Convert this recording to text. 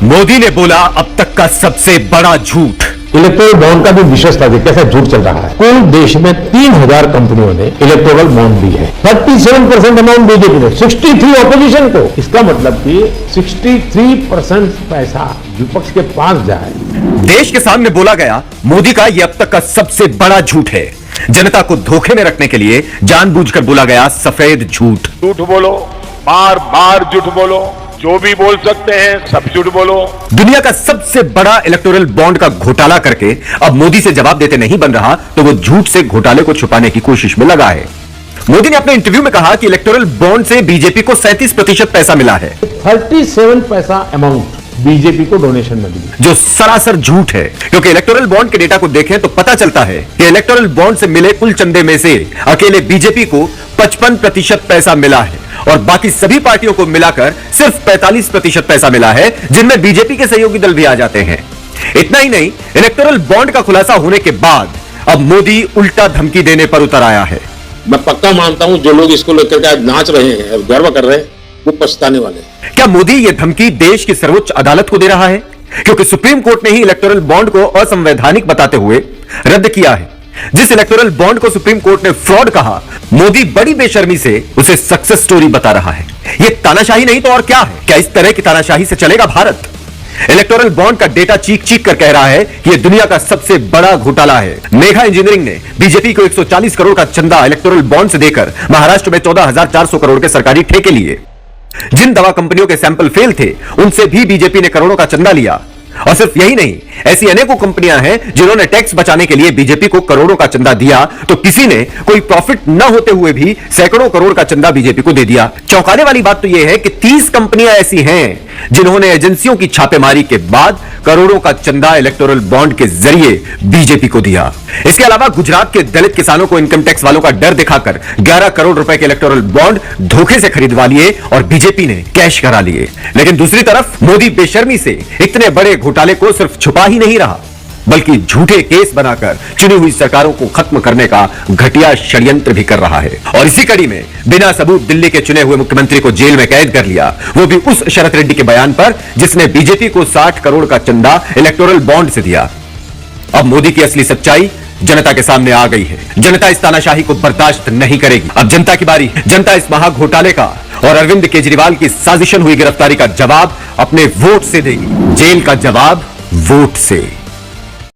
मोदी ने बोला अब तक का सबसे बड़ा झूठ। इलेक्टोरल बॉन्ड का भी विशेषता है, कैसा झूठ चल रहा है। कुल देश में 3000 कंपनियों ने इलेक्टोरल बॉन्ड दी है। 37% अमाउंट बीजेपी ने, 63 ऑपोजिशन को। इसका मतलब कि 63% पैसा विपक्ष के पास जाए। देश के सामने बोला गया मोदी का यह अब तक का सबसे बड़ा झूठ है। जनता को धोखे में रखने के लिए जानबूझकर बोला गया सफेद झूठ। झूठ बोलो, बार बार झूठ बोलो, जो भी बोल सकते हैं सब झूठ बोलो। दुनिया का सबसे बड़ा इलेक्टोरल बॉन्ड का घोटाला करके अब मोदी से जवाब देते नहीं बन रहा तो वो झूठ से घोटाले को छुपाने की कोशिश में लगा है। मोदी ने अपने इंटरव्यू में कहा कि इलेक्टोरल बॉन्ड से बीजेपी को 37% पैसा मिला है। 37 पैसा अमाउंट बीजेपी को डोनेशन में मिली, जो सरासर झूठ है, क्योंकि इलेक्टोरल बॉन्ड के डेटा को देखें तो पता चलता है कि इलेक्टोरल बॉन्ड से मिले कुल चंदे में से अकेले बीजेपी को 55% पैसा मिला है और बाकी सभी पार्टियों को मिलाकर सिर्फ 45% पैसा मिला है, जिनमें बीजेपी के सहयोगी दल भी आ जाते हैं। इतना ही नहीं, इलेक्टोरल बॉन्ड का खुलासा होने के बाद अब मोदी उल्टा धमकी देने पर उतर आया है। मैं पक्का मानता हूं जो लोग इसको लेकर के आज नाच रहे हैं, गर्व कर रहे हैं, वो पछताने वाले हैं। क्या मोदी यह धमकी देश की सर्वोच्च अदालत को दे रहा है? क्योंकि सुप्रीम कोर्ट ने ही इलेक्टोरल बॉन्ड को असंवैधानिक बताते हुए रद्द किया है। जिस इलेक्टोरल बॉन्ड को सुप्रीम कोर्ट ने फ्रॉड कहा, मोदी बड़ी बेशर्मी से उसे सक्सेस स्टोरी बता रहा है। यह तानाशाही नहीं तो और क्या है? क्या इस तरह की तानाशाही से चलेगा भारत? इलेक्टोरल बॉन्ड का डेटा चीख चीख कर कह रहा है कि यह दुनिया का सबसे बड़ा घोटाला है। मेघा इंजीनियरिंग ने बीजेपी को 140 करोड़ का चंदा इलेक्टोरल बॉन्ड से देकर महाराष्ट्र में 14,400 करोड़ के सरकारी ठेके लिए। जिन दवा कंपनियों के सैंपल फेल थे उनसे भी बीजेपी ने करोड़ों का चंदा लिया। और सिर्फ यही नहीं, ऐसी अनेकों कंपनियां हैं जिन्होंने टैक्स बचाने के लिए बीजेपी को करोड़ों का चंदा दिया, तो किसी ने कोई प्रॉफिट न होते हुए भी सैकड़ों करोड़ का चंदा बीजेपी को दे दिया। चौंकाने वाली बात तो यह है कि 30 कंपनियां ऐसी हैं जिन्होंने एजेंसियों की छापेमारी के बाद करोड़ों का चंदा इलेक्टोरल बॉन्ड के जरिए बीजेपी को दिया। इसके अलावा गुजरात के दलित किसानों को इनकम टैक्स वालों का डर दिखाकर 11 करोड़ रुपए के इलेक्टोरल बॉन्ड धोखे से खरीदवा लिए और बीजेपी ने कैश करा लिए। लेकिन दूसरी तरफ मोदी बेशर्मी से इतने बड़े घोटाले को सिर्फ छुपा ही नहीं रहा, बल्कि झूठे केस बनाकर चुनी हुई सरकारों को खत्म करने का घटिया षड्यंत्र भी कर रहा है। और इसी कड़ी में बिना सबूत दिल्ली के चुने हुए मुख्यमंत्री को जेल में कैद कर लिया, वो भी उस शरत रेड्डी के बयान पर जिसने बीजेपी को 60 करोड़ का चंदा इलेक्टोरल बॉन्ड से दिया। अब मोदी की असली सच्चाई जनता के सामने आ गई है। जनता इस तानाशाही को बर्दाश्त नहीं करेगी। अब जनता की बारी। जनता इस महा घोटाले का और अरविंद केजरीवाल की साजिशन हुई गिरफ्तारी का जवाब अपने वोट से देगी। जेल का जवाब वोट से।